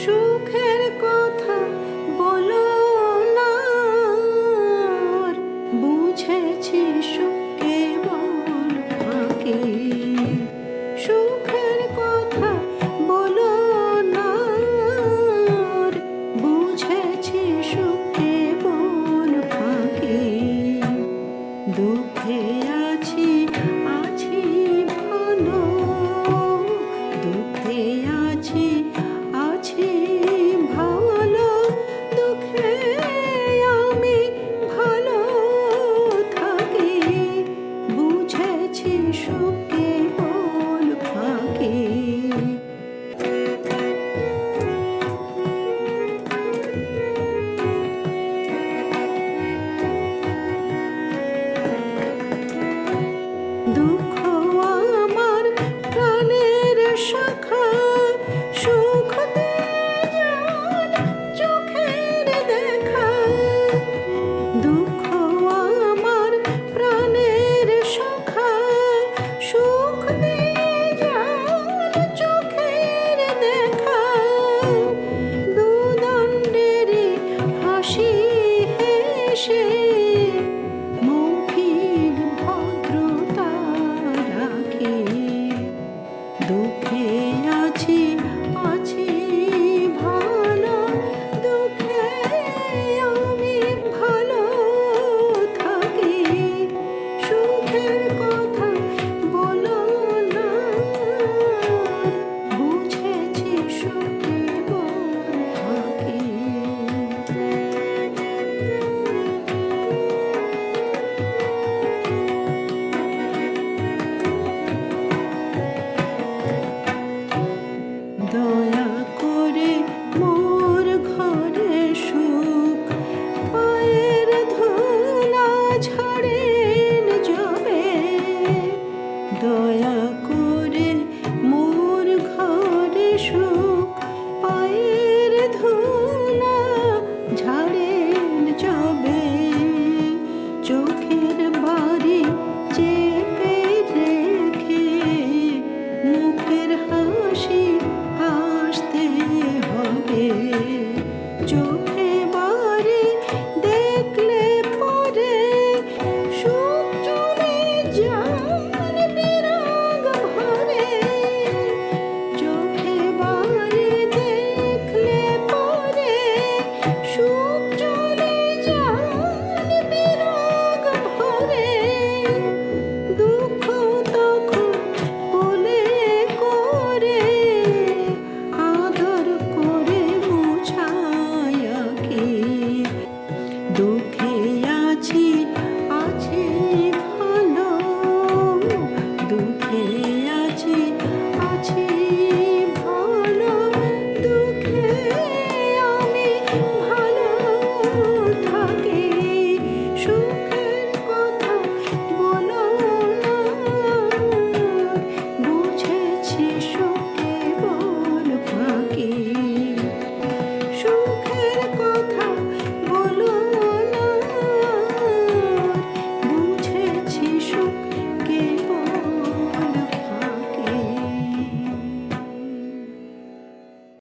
সুখের কথা বলো না আর, বুঝেছি সুখ কেবল ফাঁকি। সুখের কথা বলো না আর, বুঝেছি সুখ কেবল ফাঁকি। দুঃখে আছি আছি ভালো, দুঃখে আছি আছি ভালো, দুঃখে আমি ভালো থাকি। বুঝেছি সুখ কেবল ফাঁকি। দুঃখ আমার প্রাণের শাখা, সুখ দিয়ে যান চোখের দেখা। দুঃখ আমার প্রাণের শাখা, সুখ দিয়ে যান চোখের দেখা। দুদণ্ডেরই হাসি হেসে মৌখিক ভদ্রতা রাখে। দুঃখে আছি আছি ভালো, দুঃখে আমি ভালো থাকি। সুখের কথা বলো না, বুঝেছি সুখ